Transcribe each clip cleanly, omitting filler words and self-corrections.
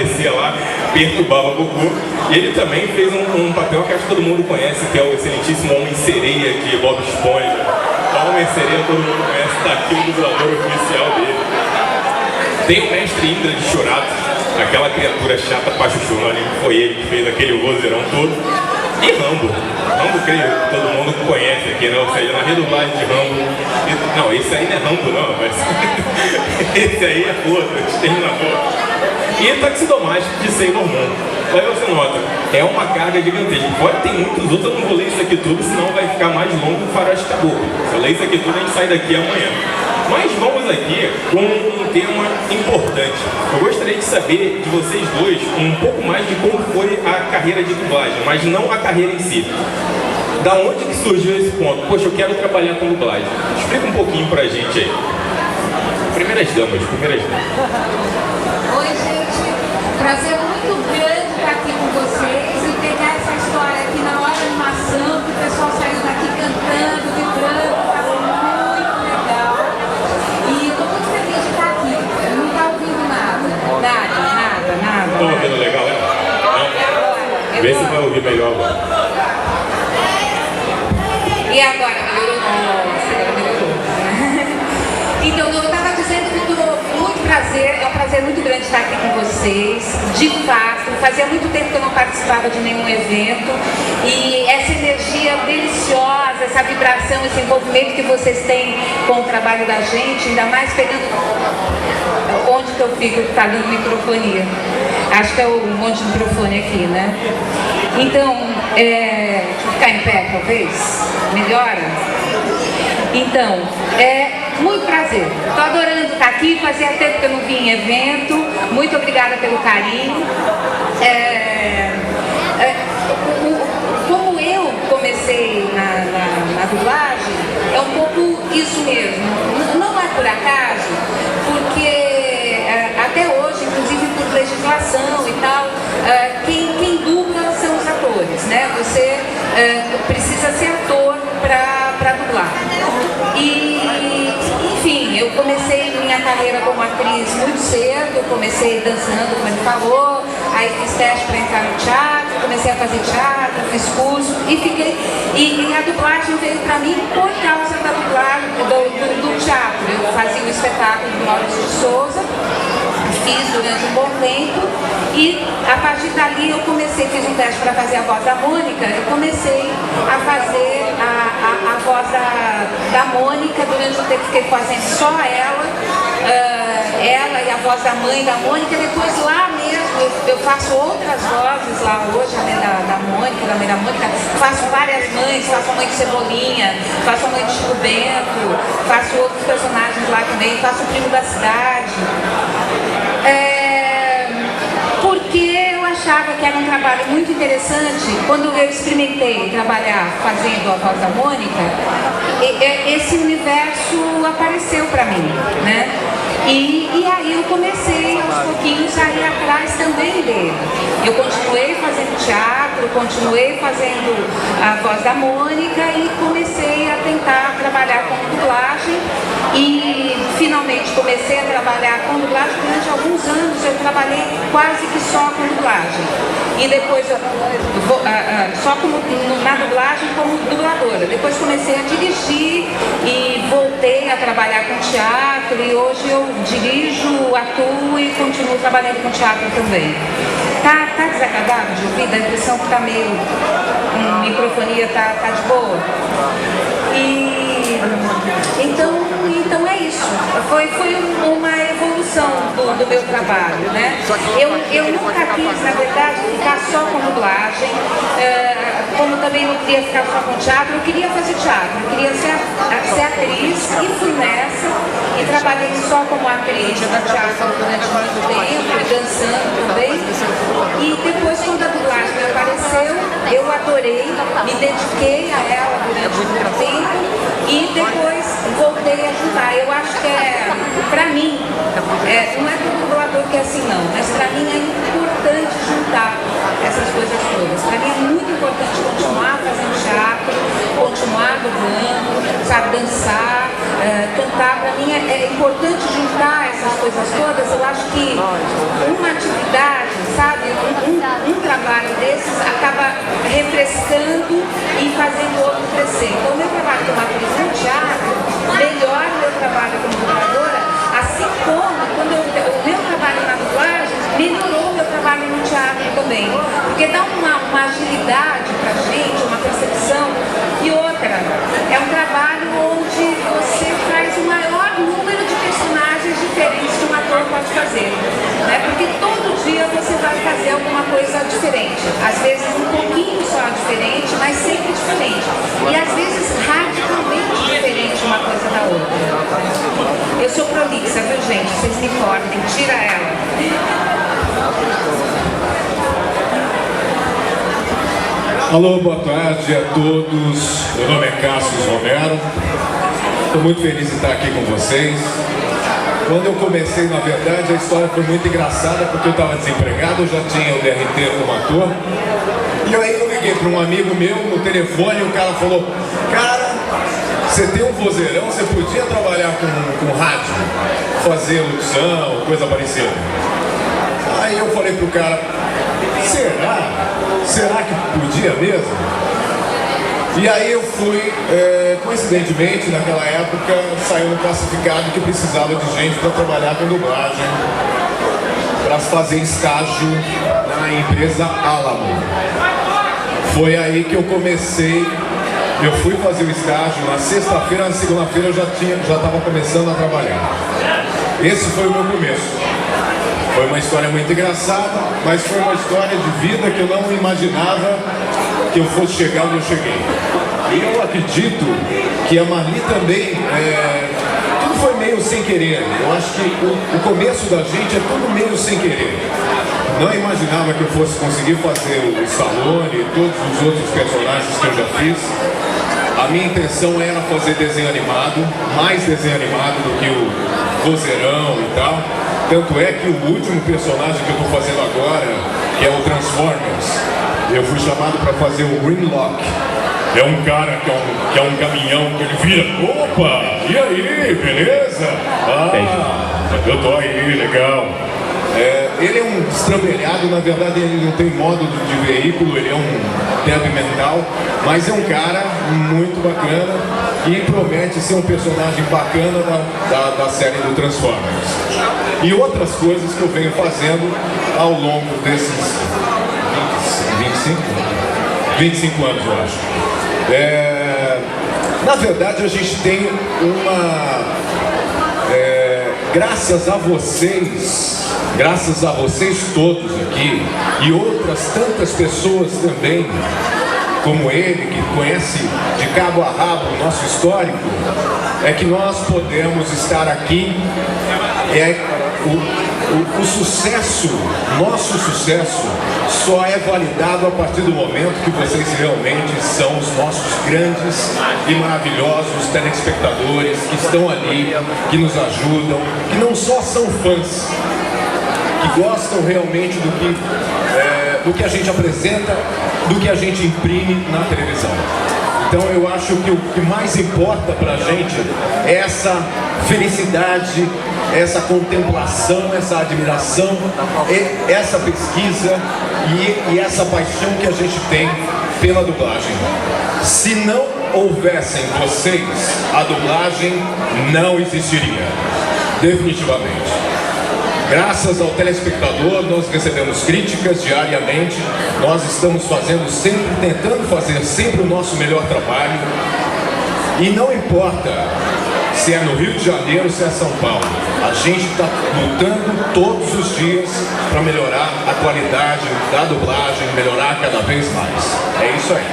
aparecia lá, perturbava o Gugu. E ele também fez um papel que acho que todo mundo conhece, que é o excelentíssimo Homem-Sereia de Bob Esponja. O Homem-Sereia todo mundo conhece, tá aqui o dublador oficial dele. Tem o mestre Indra de Churato, aquela criatura chata pra chuchu no anime, foi ele que fez aquele vozeirão todo. E Rambo, creio que todo mundo conhece aqui, né? Ou seja, na redublagem de Rambo. Não, esse aí não é Rambo não, mas esse aí é outro, Exterminador. E Taxidomástico de Sailor Moon. Aí você nota, é uma carga gigantesca. Pode ter muitos outros, eu não vou ler isso aqui tudo, senão vai ficar mais longo que o Faroeste Caboclo. Se eu ler isso aqui tudo, a gente sai daqui amanhã. Mas vamos aqui com um tema importante. Eu gostaria de saber de vocês dois um pouco mais de como foi a carreira de dublagem, mas não a carreira em si. Da onde que surgiu esse ponto? Poxa, eu quero trabalhar com dublagem. Explica um pouquinho pra gente aí. Primeiras damas. Oi, gente. Prazer muito grande estar aqui com vocês e pegar essa história aqui na hora da animação, que o pessoal saiu daqui cantando, vibrando, estava muito legal. E eu estou muito feliz de estar aqui. Eu não estou ouvindo nada. Estão ouvindo legal, né? Não? Vê se vai ouvir melhor agora. E agora? Melhorou? Nossa, agora melhorou. Então, eu estava dizendo que muito prazer, é um prazer muito grande estar aqui com vocês. De fato, fazia muito tempo que eu não participava de nenhum evento. E essa energia deliciosa, essa vibração, esse envolvimento que vocês têm com o trabalho da gente, ainda mais pegando... Onde que eu fico? Está dando microfonia. Acho que é um monte de microfone aqui, né? Então, deixa eu ficar em pé, talvez? Melhora? Então, muito prazer. Estou adorando estar aqui, fazia tempo que eu não vim em evento. Muito obrigada pelo carinho. Como eu comecei na dublagem, é um pouco isso mesmo. Não é por acaso, porque até hoje, inclusive por legislação e tal, quem dubla são os atores, né? Você precisa ser ator para dublar. E, enfim, eu comecei minha carreira como atriz muito cedo, eu comecei dançando, como ele falou, aí fiz teste para entrar no teatro, comecei a fazer teatro, fiz curso e fiquei. E a dublagem veio para mim por causa da dublagem do teatro. Eu fazia o espetáculo do Maurício de Souza, fiz durante um bom tempo e a partir dali eu fiz um teste para fazer a voz da Mônica, eu comecei a fazer a voz da Mônica durante um tempo, fiquei fazendo só ela e a voz da mãe da Mônica, depois lá mesmo eu faço outras vozes lá hoje, além da Mônica, da mãe da Mônica, faço várias mães, faço a mãe de Cebolinha, faço a mãe de Chico Bento, faço outros personagens lá também, faço o Primo da Cidade. Porque eu achava que era um trabalho muito interessante. Quando eu experimentei trabalhar fazendo a voz da Mônica, esse universo apareceu para mim, né? E aí eu comecei aos pouquinhos a ir atrás também dele. Eu continuei fazendo teatro, continuei fazendo a voz da Mônica e comecei a tentar trabalhar com dublagem. E finalmente comecei a trabalhar com dublagem. Durante alguns anos eu trabalhei quase que só com dublagem. E depois, só na dublagem como dubladora. Depois comecei a dirigir e voltei a trabalhar com teatro. E hoje eu dirijo, atuo e continuo trabalhando com teatro também. Tá desagradável de ouvir? Dá a impressão que tá meio... a microfonia tá de boa. Então é isso. Foi uma evolução do meu trabalho, né? Eu nunca quis, na verdade, ficar só com dublagem. Como também não queria ficar só com teatro, eu queria fazer teatro. Eu queria ser atriz e fui nessa. E trabalhei só como atriz no teatro durante muito tempo, e dançando também. E depois, quando a dublagem me apareceu, eu adorei, me dediquei a ela durante muito tempo. E depois voltei a juntar. Eu acho que pra mim, não é todo dublador que é assim não, mas pra mim é importante juntar essas coisas todas. Pra mim é muito importante continuar fazendo teatro, continuar dublando, sabe, dançar, cantar. Pra mim é importante juntar essas coisas todas. Eu acho que uma atividade Alô, boa tarde a todos. Meu nome é Cassius Romero. Estou muito feliz de estar aqui com vocês. Quando eu comecei, na verdade, a história foi muito engraçada, porque eu estava desempregado, eu já tinha o DRT como ator. E aí eu liguei para um amigo meu no telefone e o cara falou: cara, você tem um vozeirão, você podia trabalhar com rádio, fazer locução, coisa parecida. Aí eu falei pro cara: será que podia mesmo? E aí eu fui, coincidentemente, naquela época, saiu um classificado que precisava de gente para trabalhar com dublagem, para fazer estágio na empresa Alamo. Foi aí que eu comecei, eu fui fazer o estágio, na sexta-feira, na segunda-feira eu já estava começando a trabalhar. Esse foi o meu começo. Foi uma história muito engraçada, mas foi uma história de vida que eu não imaginava que eu fosse chegar onde eu cheguei. E eu acredito que a Marli também, tudo foi meio sem querer. Eu acho que o começo da gente é tudo meio sem querer. Não imaginava que eu fosse conseguir fazer o Stallone e todos os outros personagens que eu já fiz. A minha intenção era fazer desenho animado, mais desenho animado do que o vozeirão e tal. Tanto é que o último personagem que eu estou fazendo agora, que é o Transformers, eu fui chamado para fazer o Grimlock. É um cara que é um caminhão que ele vira: opa, e aí, beleza? Eu tô aí, legal. Ele é um destrambelhado, na verdade ele não tem modo de veículo, ele é um débil mental, mas é um cara muito bacana e promete ser um personagem bacana da série do Transformers. E outras coisas que eu venho fazendo ao longo desses 25 anos, eu acho. Na verdade, a gente tem graças a vocês todos aqui e outras tantas pessoas também, como ele, que conhece de cabo a rabo o nosso histórico, é que nós podemos estar aqui. O sucesso, nosso sucesso, só é validado a partir do momento que vocês realmente são os nossos grandes e maravilhosos telespectadores que estão ali, que nos ajudam, que não só são fãs, que gostam realmente do que a gente apresenta, do que a gente imprime na televisão. Então eu acho que o que mais importa pra gente é essa felicidade, essa contemplação, essa admiração, essa pesquisa e essa paixão que a gente tem pela dublagem. Se não houvessem vocês, a dublagem não existiria, definitivamente. Graças ao telespectador, nós recebemos críticas diariamente, nós estamos tentando fazer sempre o nosso melhor trabalho, e não importa se é no Rio de Janeiro ou se é São Paulo, a gente está lutando todos os dias para melhorar a qualidade da dublagem, melhorar cada vez mais. É isso aí.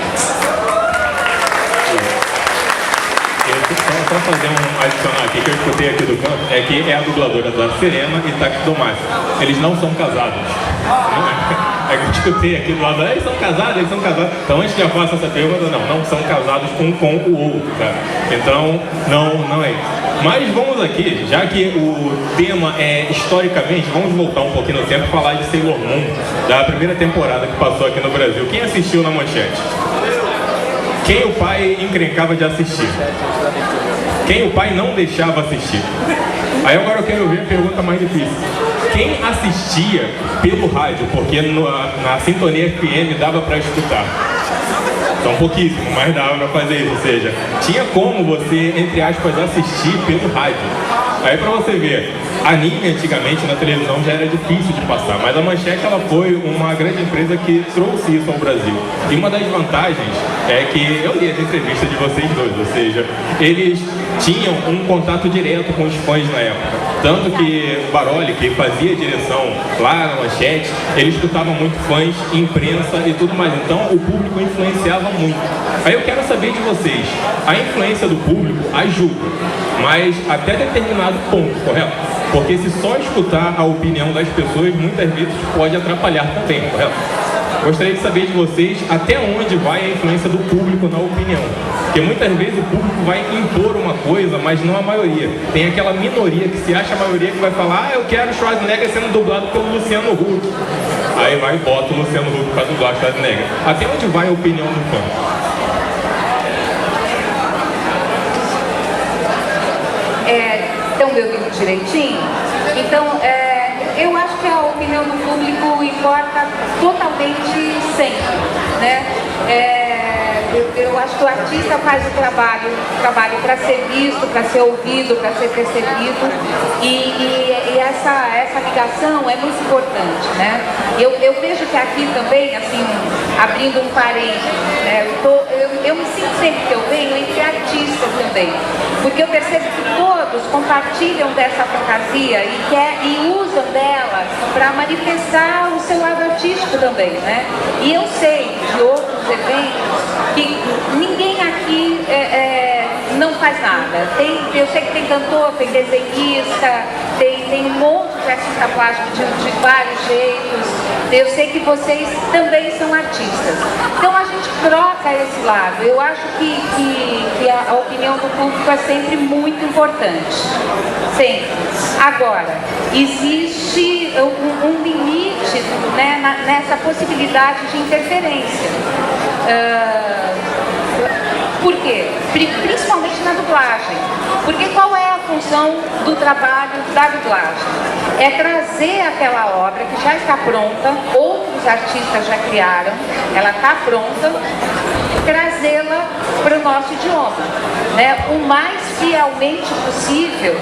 Só fazer um adicional aqui que eu escutei aqui do canto, é que é a dubladora da Serena e Taquitomásio. Eles não são casados. É que eu escutei aqui do lado: eles são casados. Então antes de eu faço essa pergunta, não são casados um com o outro, tá? Então não é isso. Mas vamos aqui, já que o tema é historicamente, vamos voltar um pouquinho no tempo e falar de Sailor Moon, da primeira temporada que passou aqui no Brasil. Quem assistiu na Manchete? Quem o pai encrencava de assistir? Quem o pai não deixava assistir? Aí agora eu quero ver a pergunta mais difícil. Quem assistia pelo rádio? Porque na sintonia FM dava para escutar. Então pouquíssimo, mas dava para fazer isso. Ou seja, tinha como você, entre aspas, assistir pelo rádio. Aí pra você ver, anime antigamente na televisão já era difícil de passar, mas a Manchete ela foi uma grande empresa que trouxe isso ao Brasil. E uma das vantagens é que eu li as entrevistas de vocês dois, ou seja, eles tinham um contato direto com os fãs na época. Tanto que o Baroli, que fazia direção lá na Manchete, ele escutava muito fãs, imprensa e tudo mais. Então o público influenciava muito. Aí eu quero saber de vocês, a influência do público ajuda, mas até determinado ponto, correto? Porque se só escutar a opinião das pessoas, muitas vezes pode atrapalhar também, correto? Gostaria de saber de vocês até onde vai a influência do público na opinião. Porque muitas vezes o público vai impor uma coisa, mas não a maioria. Tem aquela minoria que se acha a maioria que vai falar: eu quero Schwarzenegger sendo dublado pelo Luciano Huck. Aí vai e bota o Luciano Huck para dublar Schwarzenegger. Até onde vai a opinião do fã? Estão me ouvindo direitinho? Então, eu acho que a opinião do público importa totalmente sempre, né? Eu acho que o artista faz o trabalho para ser visto, para ser ouvido, para ser percebido, e essa ligação é muito importante, né? Eu vejo que aqui também, assim, abrindo um parênteses, né, eu me sinto sempre que eu venho entre artistas também, porque eu percebo que todos compartilham dessa fantasia e usam dela para manifestar o seu lado artístico também, né? E eu sei de outros eventos que ninguém aqui não faz nada. Eu sei que tem cantor, tem desenhista, tem um monte de artista plástico de vários jeitos. Eu sei que vocês também são artistas. Então a gente troca esse lado. Eu acho que a opinião do público é sempre muito importante. Sempre. Agora, existe um limite, né, nessa possibilidade de interferência. Por quê? Principalmente na dublagem. Porque qual é a função do trabalho da dublagem? É trazer aquela obra que já está pronta, outros artistas já criaram, ela está pronta, trazê-la para o nosso idioma, né? O mais fielmente possível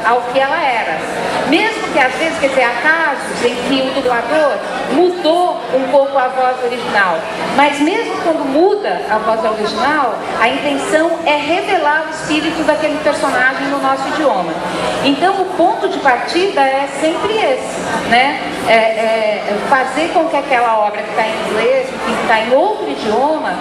ao que ela era. Mesmo que às vezes, quer dizer, há casos em que o dublador mudou um pouco a voz original, mas mesmo quando muda a voz original, a intenção é revelar o espírito daquele personagem no nosso idioma. Então o ponto de partida é sempre esse, né? Fazer com que aquela obra que está em inglês, que está em outro idioma,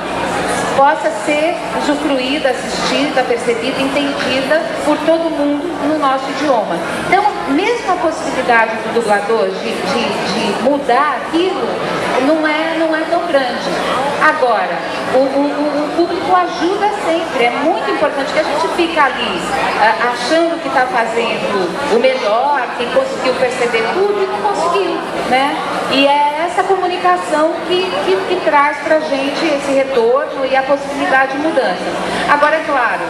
possa ser usufruída, assistida, percebida, entendida por todo mundo no nosso idioma. Então, mesmo a possibilidade do dublador de mudar aquilo não é tão grande. Agora, o público ajuda sempre, é muito importante que a gente fica ali achando que está fazendo o melhor, que conseguiu perceber tudo e não conseguiu, né? E é essa comunicação que traz para a gente esse retorno e a possibilidade de mudança. Agora, é claro,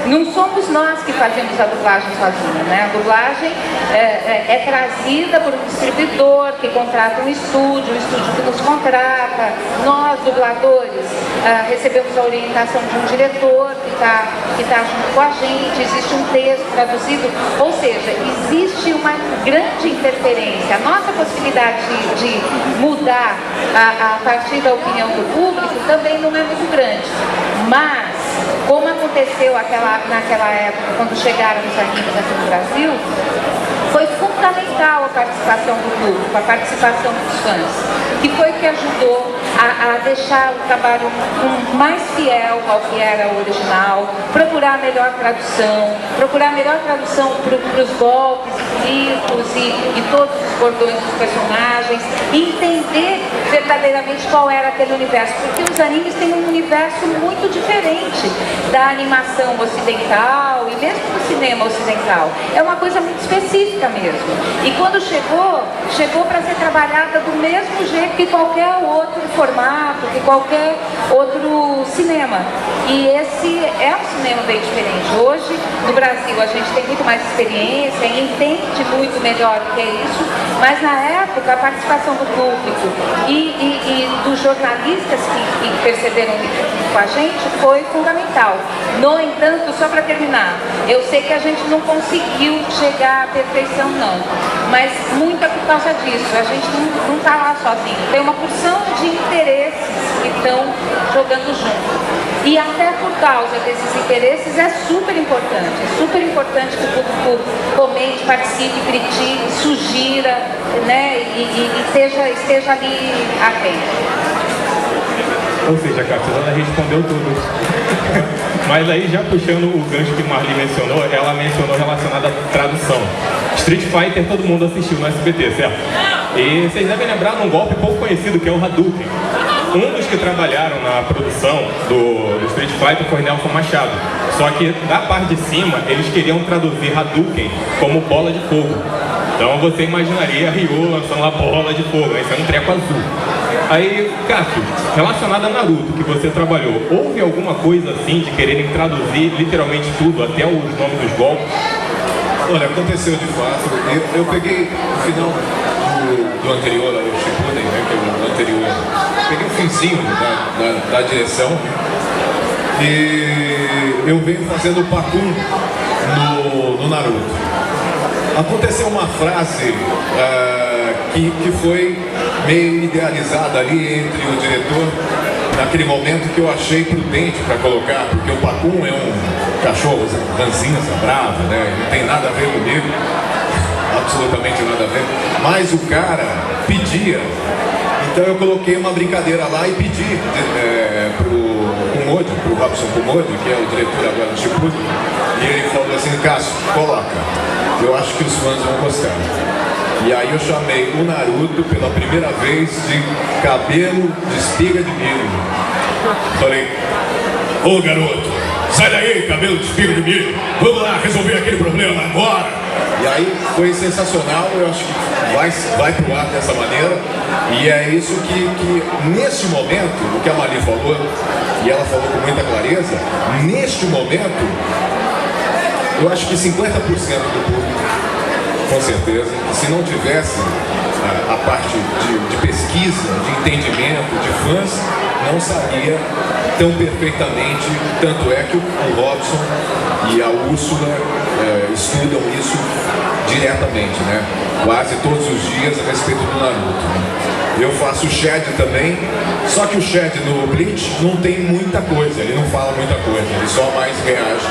não somos nós que fazemos a dublagem sozinha, né? A dublagem é trazida por um distribuidor que contrata um estúdio que nos contrata. Nós, dubladores, recebemos a orientação de um diretor que tá junto com a gente, existe um texto traduzido, ou seja, existe uma grande interferência. A nossa possibilidade de mudar a partir da opinião do público também não é muito grande. Mas, como aconteceu naquela época, quando chegaram os animes aqui no Brasil, foi fundamental a participação do público, a participação dos fãs, que foi que ajudou a deixar o trabalho mais fiel ao que era o original, procurar a melhor tradução para os golpes, gritos e todos os bordões dos personagens, e entender verdadeiramente qual era aquele universo, porque os animes têm um universo muito diferente da animação ocidental e mesmo do cinema ocidental. É uma coisa muito específica mesmo. E quando chegou para ser trabalhada do mesmo jeito que qualquer outro formato, que qualquer outro cinema. E esse é um cinema bem diferente. Hoje, no Brasil, a gente tem muito mais experiência e entende muito melhor o que é isso, mas na época a participação do público e dos jornalistas que perceberam com a gente foi fundamental. No entanto, só para terminar, eu sei que a gente não conseguiu chegar à perfeição não, mas muito é por causa disso. A gente não está lá sozinho, tem uma porção de interesses que estão jogando junto. E até por causa desses interesses é super importante que o público comente, participe, critique, sugira, né, e esteja ali atento. Ou seja, a Cassiana respondeu tudo. Mas aí, já puxando o gancho que Marli mencionou, ela mencionou relacionado à tradução. Street Fighter todo mundo assistiu no SBT, certo? E vocês devem lembrar de um golpe pouco conhecido, que é o Hadouken. Um dos que trabalharam na produção do Street Fighter foi Nelson Machado. Só que da parte de cima, eles queriam traduzir Hadouken como bola de fogo. Então você imaginaria a Ryu lançando a bola de fogo, aí sai um treco azul. Aí, Cássio, relacionado a Naruto, que você trabalhou, houve alguma coisa assim de quererem traduzir literalmente tudo, até os nomes dos golpes? Olha, aconteceu de fato. Eu peguei o final do anterior, o Shippuden, né, que é o anterior. Peguei o finzinho da direção e eu venho fazendo o Pakun no Naruto. Aconteceu uma frase que foi meio idealizada ali entre o diretor naquele momento que eu achei prudente para colocar, porque o Pakun é um cachorro ranzinza, bravo, né? Não tem nada a ver comigo, absolutamente nada a ver, mas o cara pedia, então eu coloquei uma brincadeira lá e pedi pro Robson Kumodio, que é o diretor agora do Shippuden, e ele falou assim: Cássio, coloca, eu acho que os fãs vão gostar. E aí eu chamei o Naruto pela primeira vez de cabelo de espiga de milho. Falei: ô garoto, sai daí, cabelo de espiga de milho, vamos lá resolver aquele problema agora. E aí foi sensacional, eu acho que vai pro ar dessa maneira. E é isso que neste momento, o que a Mali falou, e ela falou com muita clareza, neste momento, eu acho que 50% do público, com certeza, se não tivesse a parte de pesquisa, de entendimento, de fãs, não sabia tão perfeitamente. Tanto é que o Robson e a Úrsula estudam isso diretamente, né? Quase todos os dias a respeito do Naruto, né? Eu faço o Shed também, só que o Shed no Bleach não tem muita coisa, ele não fala muita coisa, ele só mais reage.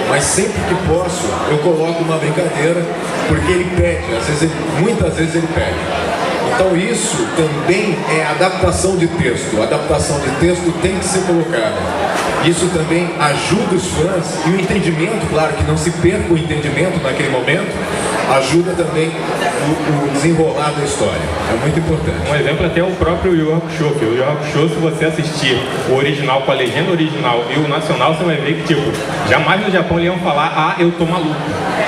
Mas sempre que posso, eu coloco uma brincadeira, porque ele pede, muitas vezes ele pede. Então isso também é adaptação de texto. A adaptação de texto tem que ser colocada. Isso também ajuda os fãs e o entendimento, claro que não se perca o entendimento naquele momento, ajuda também o desenrolar da história. É muito importante. Um exemplo até é o próprio Yu Yu Hakusho, que o Yu Yu Hakusho, se você assistir o original com a legenda original e o nacional, você vai ver que, tipo, jamais no Japão eles iam falar eu tô maluco.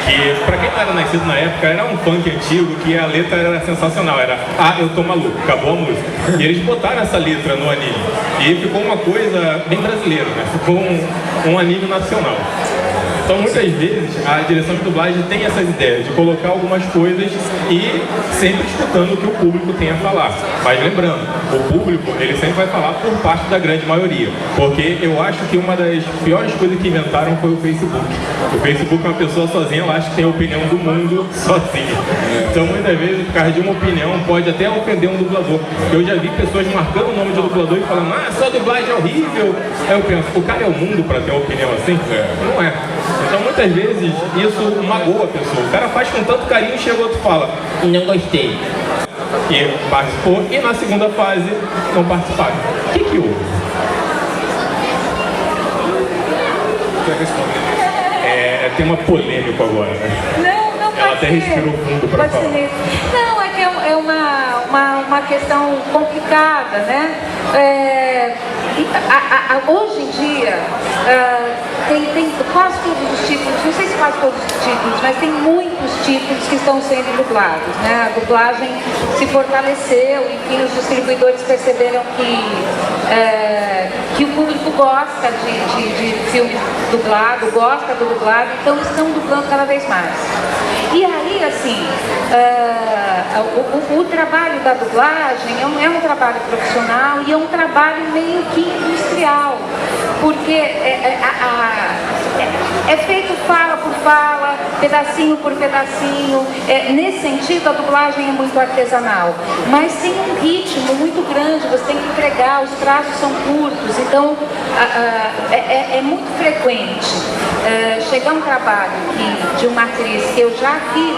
Que, pra quem não era nascido na época, era um funk antigo que a letra era sensacional, era eu tô maluco, acabou a música. E eles botaram essa letra no anime. E ficou uma coisa bem brasileira, né? Ficou um anime nacional. Então muitas vezes a direção de dublagem tem essas ideias de colocar algumas coisas e sempre escutando o que o público tem a falar. Mas lembrando, o público ele sempre vai falar por parte da grande maioria, porque eu acho que uma das piores coisas que inventaram foi o Facebook. O Facebook é uma pessoa sozinha, ela acha que tem a opinião do mundo sozinha. Então muitas vezes, por causa de uma opinião, pode até ofender um dublador. Eu já vi pessoas marcando o nome de dublador e falando: sua dublagem é horrível. Aí eu penso, o cara é o mundo para ter uma opinião assim? Não é. Então muitas vezes isso magoa a pessoa. O cara faz com tanto carinho e chega outro e fala: não gostei. E participou, e na segunda fase não participaram. O que houve? Quer responder? Tem uma polêmica agora, né? Não Ela até respirou fundo para falar. Não, é que é uma questão complicada, né? Hoje em dia, tem quase todos os títulos, não sei se quase todos os títulos, mas tem muitos títulos que estão sendo dublados, né? A dublagem se fortaleceu, enfim, os distribuidores perceberam que o público gosta de filme dublado, gosta do dublado, então estão dublando cada vez mais. E aí, assim, o trabalho da dublagem é um trabalho profissional e é um trabalho meio que industrial, porque é feito fala por fala, pedacinho por pedacinho. Nesse sentido, a dublagem é muito artesanal, mas tem um ritmo muito grande, você tem que entregar, os prazos são curtos, então é muito frequente chegar um trabalho de uma atriz que eu já fiz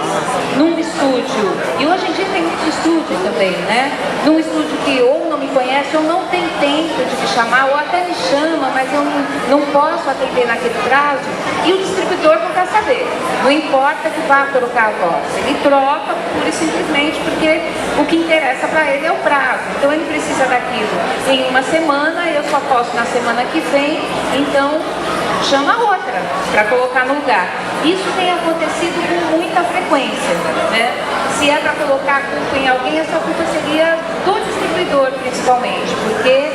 num estúdio, e hoje em dia tem muitos estúdios também, né? Num estúdio que ou não me conhece ou não tem tempo de me chamar, ou até me chama, mas eu não posso atender naquele prazo, e o distribuidor não quer saber. Não importa que vá trocar a voz, ele troca pura e simplesmente porque o que interessa para ele é o prazo. Então ele precisa daquilo em uma semana, eu só posso na semana que vem, então chama outra para colocar no lugar. Isso tem acontecido com muita frequência, né? Se é para colocar a culpa em alguém, essa culpa seria do distribuidor principalmente, porque,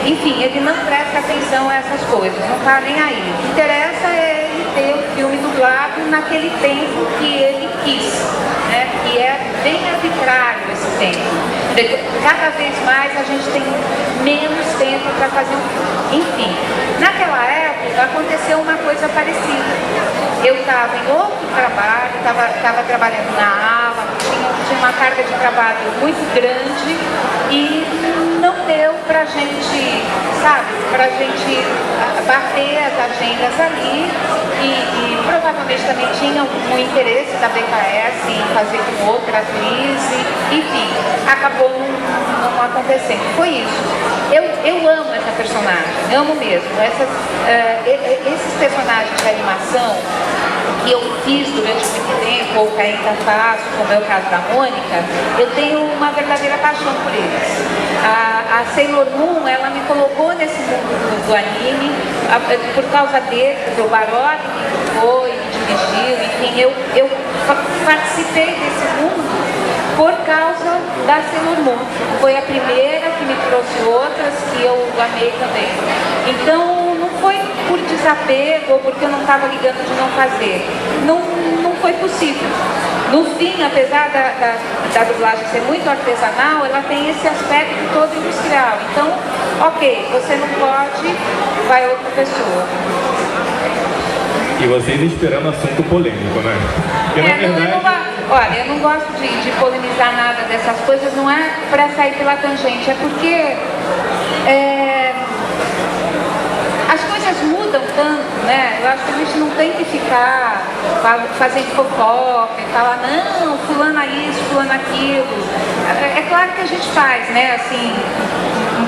enfim, ele não presta atenção a essas coisas, não está nem aí. O que interessa é ele ter o filme dublado naquele tempo que ele quis, né? E é bem arbitrário esse tempo. Cada vez mais a gente tem menos tempo para fazer um filme. Enfim, naquela época aconteceu uma coisa parecida. Eu estava em outro trabalho, estava trabalhando na ala, tinha uma carga de trabalho muito grande e não deu pra gente, sabe, pra gente bater as agendas ali e provavelmente também tinha um interesse da BKS em fazer com outra atriz, enfim, acabou não acontecendo. Foi isso. Eu amo essa personagem, amo mesmo. Esses personagens de animação que eu fiz durante muito tempo, ou que ainda faço, como é o caso da Mônica, eu tenho uma verdadeira paixão por eles. A Sailor Moon, ela me colocou nesse mundo do anime, por causa dele, do Baroni, que foi, me dirigiu, enfim, eu participei desse mundo por causa da Sailor Moon. Foi a primeira que me trouxe outras que eu amei também. Então, não foi por desapego ou porque eu não estava ligando de não fazer. Não foi possível. No fim, apesar da dublagem ser muito artesanal, ela tem esse aspecto todo industrial. Então, ok, você não pode, vai outra pessoa. E vocês esperando assunto polêmico, né? Porque, na verdade... Olha, eu não gosto de polemizar nada dessas coisas, não é para sair pela tangente, é porque as coisas mudam tanto, né? Eu acho que a gente não tem que ficar fazendo fofoca e falar, não, fulana isso, fulana aquilo. É claro que a gente faz, né, assim,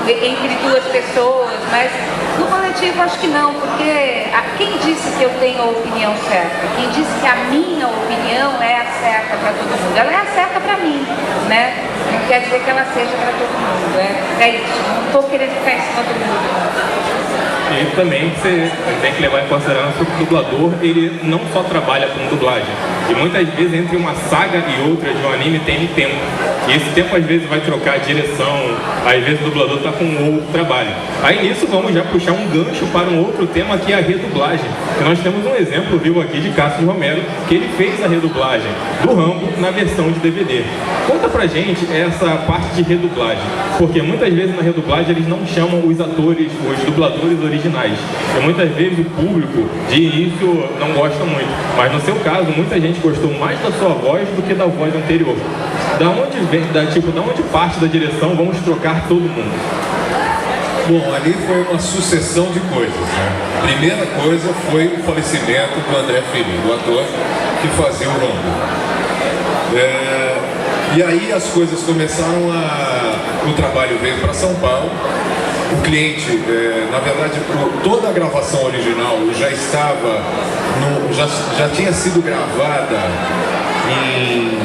entre duas pessoas, mas no coletivo acho que não, porque quem disse que eu tenho a opinião certa? Quem disse que a minha opinião é a certa para todo mundo? Ela é a certa para mim, né? Não quer dizer que ela seja para todo mundo, é isso, não estou querendo ficar em cima do mundo. E também você tem que levar em consideração que o dublador, ele não só trabalha com dublagem. E muitas vezes entre uma saga e outra de um anime tem um tempo. E esse tempo às vezes vai trocar a direção, às vezes o dublador está com um outro trabalho. Aí nisso vamos já puxar um gancho para um outro tema que é a redublagem. E nós temos um exemplo vivo aqui de Cássio Romero, que ele fez a redublagem do Rambo na versão de DVD. Conta pra gente essa parte de redublagem, porque muitas vezes na redublagem eles não chamam os atores, os dubladores originais. E muitas vezes o público de início não gosta muito. Mas no seu caso, muita gente gostou mais da sua voz do que da voz anterior. Da onde vem, da onde parte da direção vamos trocar todo mundo? Bom, ali foi uma sucessão de coisas, né? Primeira coisa foi o falecimento do André Felipe, do ator que fazia o Rambo. E aí as coisas começaram o trabalho veio para São Paulo. O cliente, na verdade, toda a gravação original já estava, já tinha sido gravada em...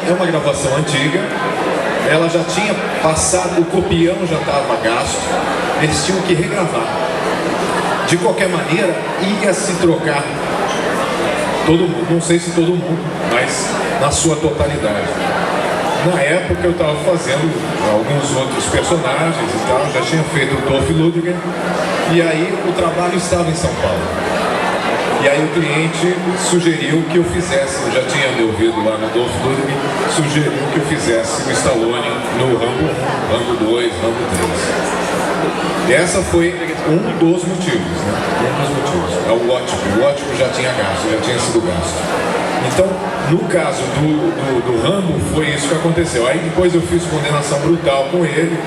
É uma gravação antiga, ela já tinha passado, o copião já estava gasto, eles tinham que regravar. De qualquer maneira, ia se trocar todo mundo, não sei se todo mundo, mas na sua totalidade. Na época eu estava fazendo alguns outros personagens e tal, já tinha feito o Dolph Lundgren, e aí o trabalho estava em São Paulo. E aí o cliente sugeriu que eu fizesse, eu já tinha me ouvido lá no Dolph Lundgren, sugeriu que eu fizesse o Stallone no Rambo 1, Rambo 2, Rambo 3. E essa foi um dos motivos, né? Um dos motivos. É o ótimo já tinha gasto, já tinha sido gasto. Então, no caso do Rambo, foi isso que aconteceu. Aí depois eu fiz Condenação Brutal com ele,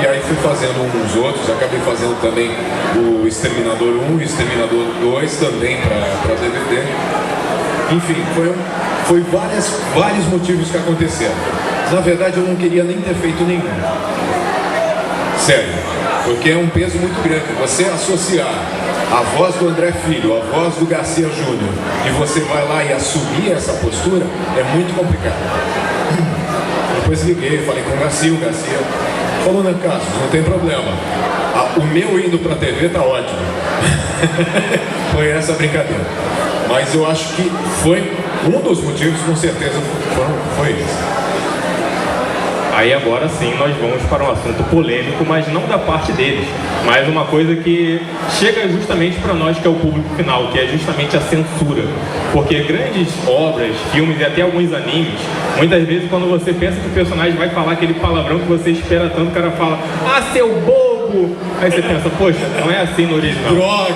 e aí fui fazendo uns outros, acabei fazendo também o Exterminador 1 e o Exterminador 2 também para DVD. Enfim, Foi vários motivos que aconteceram. Na verdade, eu não queria nem ter feito nenhum. Sério, porque é um peso muito grande. Você associar a voz do André Filho, a voz do Garcia Júnior, e você vai lá e assumir essa postura, é muito complicado. Depois liguei, falei com o Garcia falou, né, Cássio, não tem problema. O meu indo pra TV tá ótimo. Foi essa brincadeira. Mas eu acho que foi um dos motivos, com certeza, foi esse. Aí agora sim nós vamos para um assunto polêmico, mas não da parte deles, mas uma coisa que chega justamente para nós, que é o público final, que é justamente a censura. Porque grandes obras, filmes e até alguns animes, muitas vezes quando você pensa que o personagem vai falar aquele palavrão que você espera tanto, o cara fala, ah, seu bobo! Aí você pensa, poxa, não é assim no original. Droga!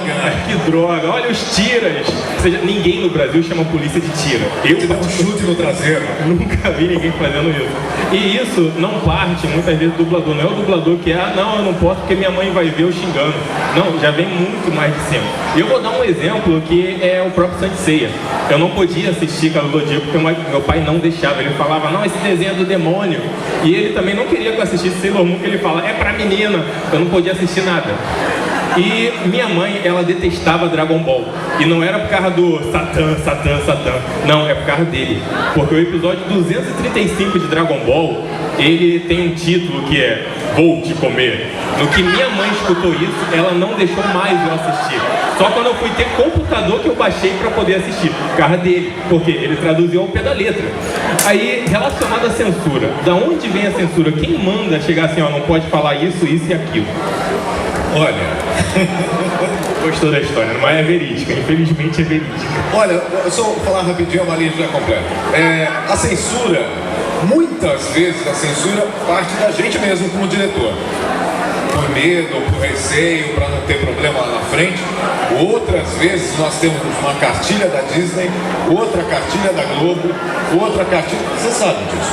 Que droga! Olha os tiras! Ou seja, ninguém no Brasil chama a polícia de tira. Eu te dou um chute no traseiro. Nunca vi ninguém fazendo isso. E isso não parte muitas vezes do dublador. Não é o dublador que é, não, eu não posso porque minha mãe vai ver eu xingando. Não, já vem muito mais de cima. E eu vou dar um exemplo que é o próprio Saint Seiya. Eu não podia assistir Cavaleiro do Zodíaco porque meu pai não deixava. Ele falava, não, esse desenho é do demônio. E ele também não queria que eu assistisse Sailor Moon, que ele fala, é pra menina. Eu não podia assistir nada. E minha mãe, ela detestava Dragon Ball. E não era por causa do Satã. Não, é por causa dele. Porque o episódio 235 de Dragon Ball, ele tem um título que é Vou Te Comer. No que minha mãe escutou isso, ela não deixou mais eu assistir. Só quando eu fui ter computador que eu baixei para poder assistir. Por causa dele. Porque ele traduziu ao pé da letra. Aí, relacionado à censura. Da onde vem a censura? Quem manda chegar assim, ó, não pode falar isso e aquilo? Olha... Gostou da história, não é verídica, infelizmente é verídica. Olha, eu só vou falar rapidinho uma linha já completa. A censura, muitas vezes a censura parte da gente mesmo como diretor. Por medo, por receio, para não ter problema lá na frente. Outras vezes nós temos uma cartilha da Disney, outra cartilha da Globo, outra cartilha... Você sabe disso.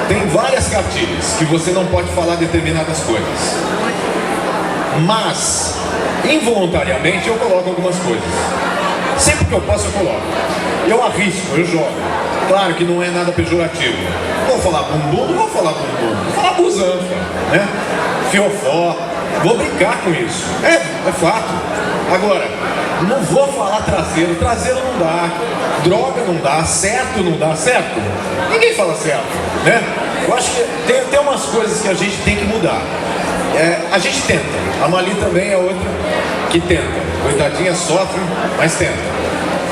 Tem várias cartilhas que você não pode falar determinadas coisas. Mas, involuntariamente, eu coloco algumas coisas. Sempre que eu posso, eu coloco. Eu arrisco, eu jogo. Claro que não é nada pejorativo. Vou falar bumbum, não vou falar bumbum. Vou falar busanfa, né? Fiofó. Vou brincar com isso. É fato. Agora, não vou falar traseiro. Traseiro não dá. Droga não dá. Certo não dá. Certo? Ninguém fala certo, né? Eu acho que tem umas coisas que a gente tem que mudar. A gente tenta. A Mali também é outra que tenta. Coitadinha, sofre, mas tenta.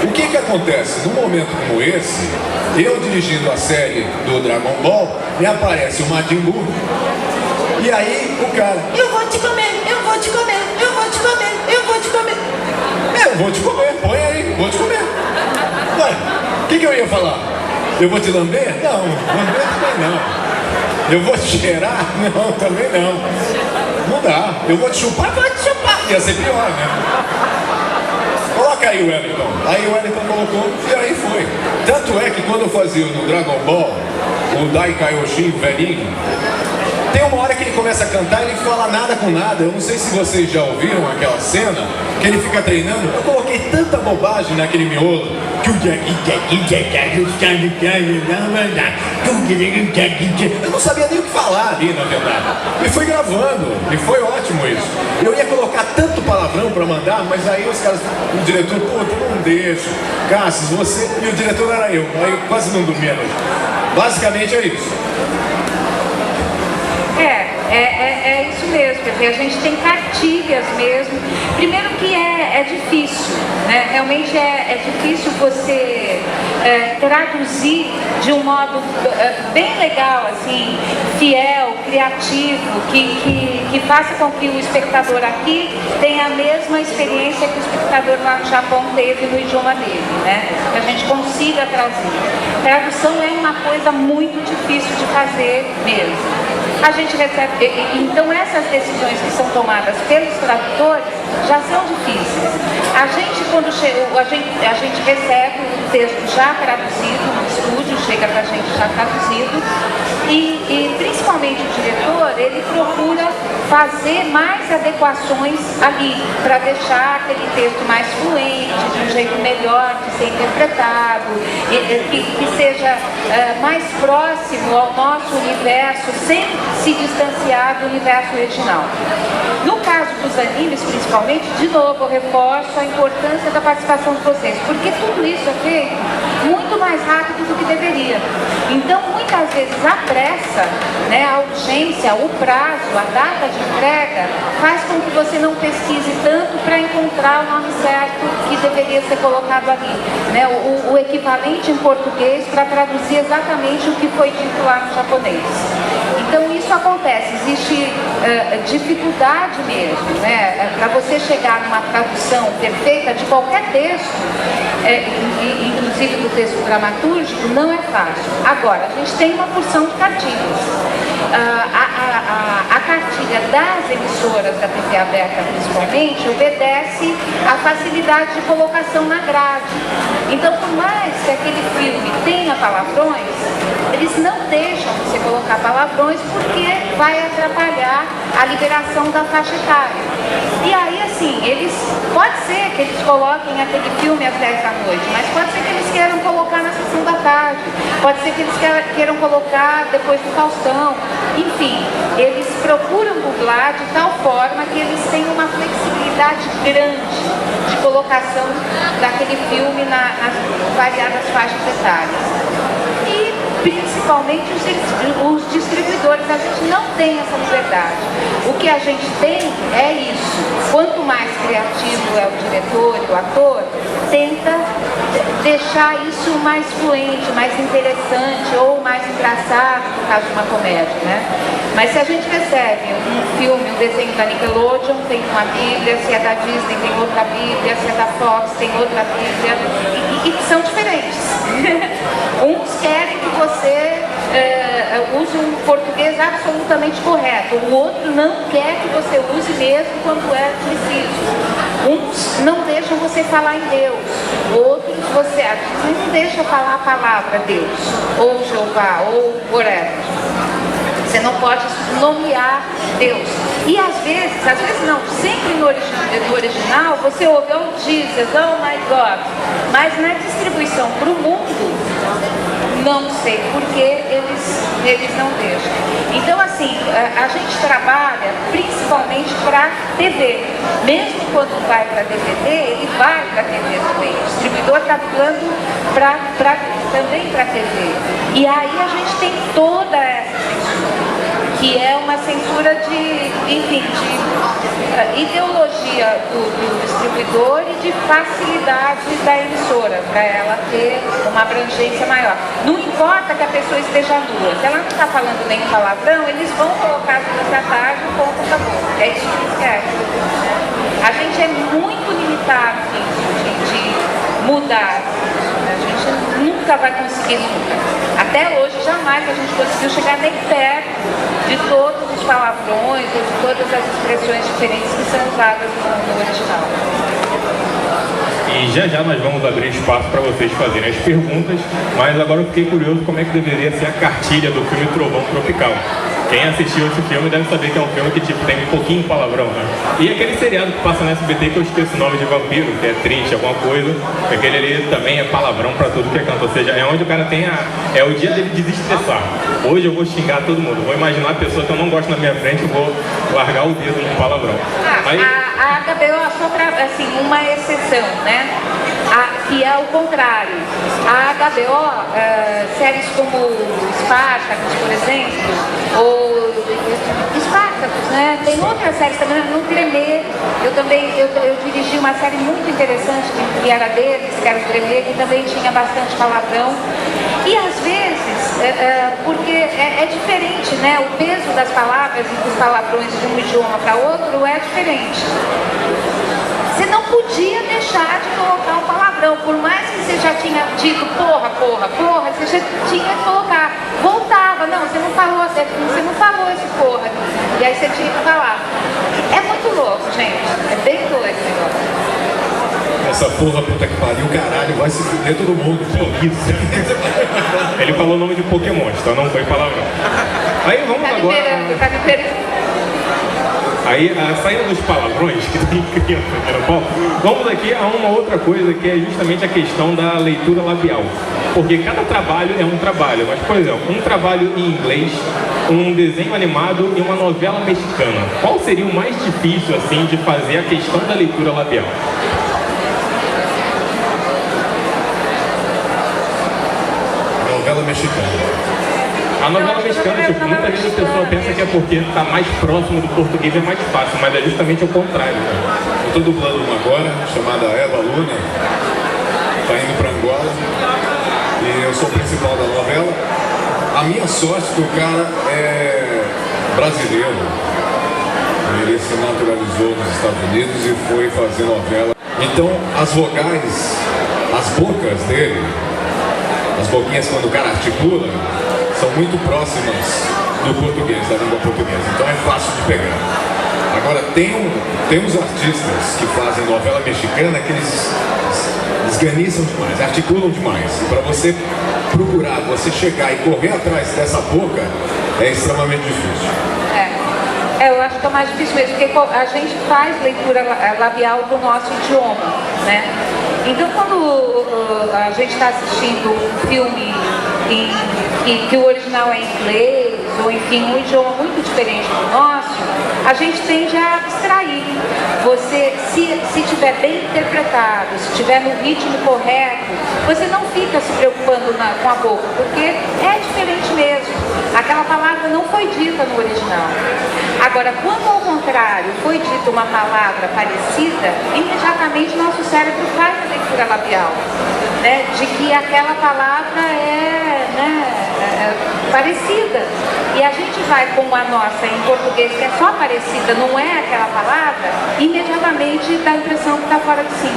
O que acontece? Num momento como esse, eu dirigindo a série do Dragon Ball, me aparece o Majin Buu, e aí o cara, eu vou te comer, eu vou te comer, eu vou te comer, eu vou te comer. Eu vou te comer, põe aí, vou te comer. Ué, o que eu ia falar? Eu vou te lamber? Não, lamber também não. Eu vou te cheirar? Não, também não. Não dá. Eu vou te chupar? Vou te chupar. Ia ser pior, né? Coloca aí o Wellington. Aí o Wellington colocou e aí foi. Tanto é que quando eu fazia no Dragon Ball, o Dai Kaioshin, o velhinho, tem uma hora que ele começa a cantar e ele fala nada com nada. Eu não sei se vocês já ouviram aquela cena que ele fica treinando. Eu coloquei tanta bobagem naquele miolo. Eu não sabia nem o que falar ali, na verdade. E fui gravando, e foi ótimo isso. Eu ia colocar tanto palavrão pra mandar, mas aí os caras, o diretor, pô, tu não deixa. Cássio, você... E o diretor era eu, aí eu quase não dormia à noite. Basicamente é isso. É isso mesmo, quer dizer, a gente tem cartilhas mesmo. Primeiro que é difícil, né? Realmente é difícil você traduzir de um modo bem legal, assim, fiel, criativo, que faça com que o espectador aqui tenha a mesma experiência que o espectador lá no Japão teve no idioma dele, né? Que a gente consiga trazer. Tradução é uma coisa muito difícil de fazer mesmo. A gente recebe, então essas decisões que são tomadas pelos tradutores já são difíceis. A gente, quando chega, a gente recebe o texto já traduzido no estúdio, chega pra gente já traduzido, e principalmente o diretor, ele procura fazer mais adequações ali, para deixar aquele texto mais fluente, de um jeito melhor de ser interpretado, que seja mais próximo ao nosso universo, sem se distanciar do universo original. No caso dos animes, principalmente, de novo, eu reforço a importância da participação de vocês, porque tudo isso é feito muito mais rápido do que deveria. Então, muitas vezes, a pressa, né, a urgência, o prazo, a data de entrega, faz com que você não pesquise tanto para encontrar o nome certo que deveria ser colocado ali, né, o equivalente em português para traduzir exatamente o que foi dito lá no japonês. Então, isso acontece, existe dificuldade mesmo, né, para você chegar numa tradução perfeita de qualquer texto, inclusive do texto dramatúrgico, não é fácil. Agora, a gente tem uma porção de cartilhas. A cartilha das emissoras da TV aberta, principalmente, obedece à facilidade de colocação na grade. Então, por mais que aquele filme tenha palavrões, eles não deixam você colocar palavrões porque vai atrapalhar a liberação da faixa etária. E aí, assim, pode ser que eles coloquem aquele filme às 10 da noite, mas pode ser que eles queiram colocar na sessão da tarde, pode ser que eles queiram colocar depois do Faustão. Enfim, eles procuram dublar de tal forma que eles têm uma flexibilidade grande de colocação daquele filme nas variadas faixas etárias. E principalmente os distribuidores, a gente não tem essa liberdade. O que a gente tem é isso. Quanto mais criativo é o diretor e o ator, tenta deixar isso mais fluente, mais interessante ou mais engraçado, no caso de uma comédia, né? Mas se a gente recebe um filme, um desenho da Nickelodeon, tem uma Bíblia, se é da Disney tem outra Bíblia, se é da Fox tem outra Bíblia, e são diferentes. Uns querem que você use um português absolutamente correto, o outro não quer que você use mesmo quando é preciso. Uns não deixam você falar em Deus, outros você não deixa falar a palavra Deus, ou Jeová, ou whatever. Você não pode nomear Deus. E às vezes não, sempre no original você ouve oh Jesus, oh my God. Mas na distribuição para o mundo, não sei porque eles não deixam. Então assim, a gente trabalha principalmente para TV. Mesmo quando vai para DVD, ele vai para TV também. O distribuidor está dublando também para TV. E aí a gente tem toda essa censura, que é uma censura de ideologia do distribuidor e de facilidade da emissora, para ela ter uma abrangência maior. Não importa que a pessoa esteja nua, se ela não está falando nem palavrão, eles vão colocar durante a tarde o ponto acabou. É isso que eles querem. A gente é muito limitado de mudar. A gente nunca vai conseguir nunca. Até hoje, jamais a gente conseguiu chegar nem perto de todos os palavrões ou de todas as expressões diferentes que são usadas no original. E já nós vamos abrir espaço para vocês fazerem as perguntas, mas agora eu fiquei curioso como é que deveria ser a cartilha do filme Trovão Tropical. Quem assistiu esse filme deve saber que é um filme que tipo, tem um pouquinho palavrão, né? E aquele seriado que passa no SBT que eu esqueço o nome de vampiro, que é triste, alguma coisa, aquele ali também é palavrão pra tudo que é canto, ou seja, é onde o cara tem é o dia dele desestressar. Hoje eu vou xingar todo mundo, vou imaginar a pessoa que eu não gosto na minha frente e vou largar o dedo no palavrão. Aí... A HBO, só pra, assim, uma exceção, né? Que é o contrário. A HBO, séries como Spartacus, por exemplo, ou Spartacus, né? Tem outras séries também, no Tremê. Eu dirigi uma série muito interessante que era deles, que era o Tremê, que também tinha bastante palavrão. E às vezes, porque é diferente, né? O peso das palavras e dos palavrões de um idioma para outro é diferente. Você não podia deixar de colocar um palavrão, por mais que você já tinha dito porra, você já tinha que colocar. Voltava, não, você não falou esse porra. E aí você tinha que falar. É muito louco, gente. É bem doido esse negócio. Essa porra, puta que pariu, caralho, vai se fuder todo mundo. Que isso? Ele falou o nome de Pokémon, então não foi palavrão. Aí vamos agora. Tá liberando. Aí, saindo dos palavrões que tem criança aqui no palco, vamos aqui a uma outra coisa que é justamente a questão da leitura labial. Porque cada trabalho é um trabalho, mas, por exemplo, um trabalho em inglês, um desenho animado e uma novela mexicana. Qual seria o mais difícil, assim, de fazer a questão da leitura labial? Novela mexicana. A novela mexicana, tipo, muitas vezes a pessoa pensa que é porque está mais próximo do português, é mais fácil, mas é justamente o contrário, né? Eu estou dublando uma agora, chamada Eva Luna, está indo para Angola, e eu sou o principal da novela. A minha sorte é que o cara é brasileiro. Ele se naturalizou nos Estados Unidos e foi fazer novela. Então, as vogais, as bocas dele, as boquinhas quando o cara articula, são muito próximas do português, da língua portuguesa. Então é fácil de pegar. Agora, tem uns artistas que fazem novela mexicana que eles esganiçam demais, articulam demais. E para você procurar, você chegar e correr atrás dessa boca, é extremamente difícil. Eu acho que é mais difícil mesmo, porque a gente faz leitura labial do nosso idioma, né? Então, quando a gente está assistindo um filme que o original é em inglês, ou enfim, um idioma muito diferente do nosso, a gente tende a abstrair. Você, se tiver bem interpretado, se tiver no ritmo correto, você não fica se preocupando com a boca, porque é diferente mesmo. Aquela palavra não foi dita no original. Agora, quando ao contrário foi dita uma palavra parecida, imediatamente nosso cérebro faz a leitura labial, né, de que aquela palavra é parecida. E a gente vai com a nossa em português, que é só parecida, não é aquela palavra, imediatamente dá a impressão que está fora de si.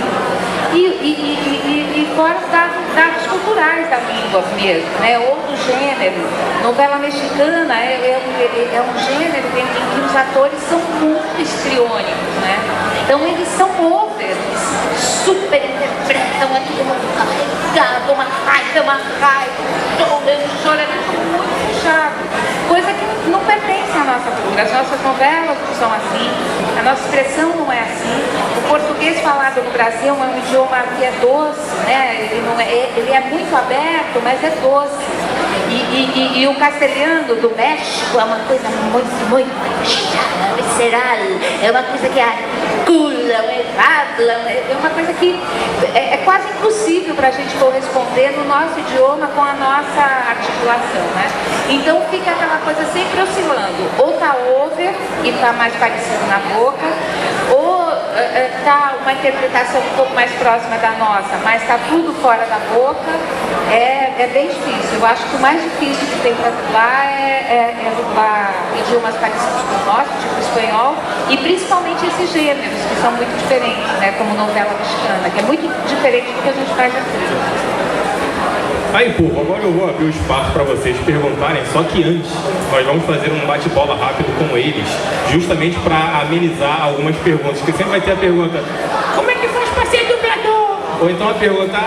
E fora dados culturais da língua mesmo, né? Ou do gênero. Novela mexicana é um gênero em que os atores são muito histriônicos, né? Então eles são over, eles super interpretam aquilo, uma raiva, chorando, muito puxado. Coisa que não pertence à nossa cultura. As nossas novelas não são assim, a nossa expressão não é assim. O português falado no Brasil é um idioma que é doce, né? Ele é muito aberto, mas é doce. E o castelhano do México é uma coisa muito visceral, é uma coisa que articula, é uma coisa que é quase impossível para a gente corresponder no nosso idioma com a nossa articulação, né? Então fica aquela coisa sempre oscilando, ou tá over e tá mais parecido na boca, ou tá uma interpretação um pouco mais próxima da nossa, mas tá tudo fora da boca. É bem difícil. Eu acho que o mais difícil que tem para dublar é dublar idiomas parecidos com o nosso, tipo espanhol, e principalmente esses gêneros, que são muito diferentes, né? Como novela mexicana, que é muito diferente do que a gente faz aqui. Aí, povo, agora eu vou abrir o espaço para vocês perguntarem, só que antes nós vamos fazer um bate-bola rápido com eles, justamente para amenizar algumas perguntas, porque sempre vai ter a pergunta: como é que faz para ser dublador? Ou então a pergunta: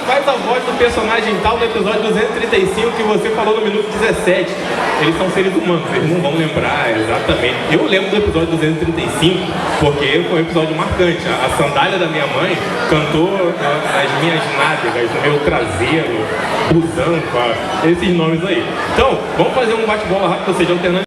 faz a voz do personagem tal no episódio 235 que você falou no minuto 17. Eles são seres humanos, eles não vão lembrar exatamente. Eu lembro do episódio 235 porque foi um episódio marcante. A sandália da minha mãe cantou as minhas nádegas, no meu traseiro, busanfa, esses nomes aí. Então, vamos fazer um bate-bola rápido, ou seja, alternando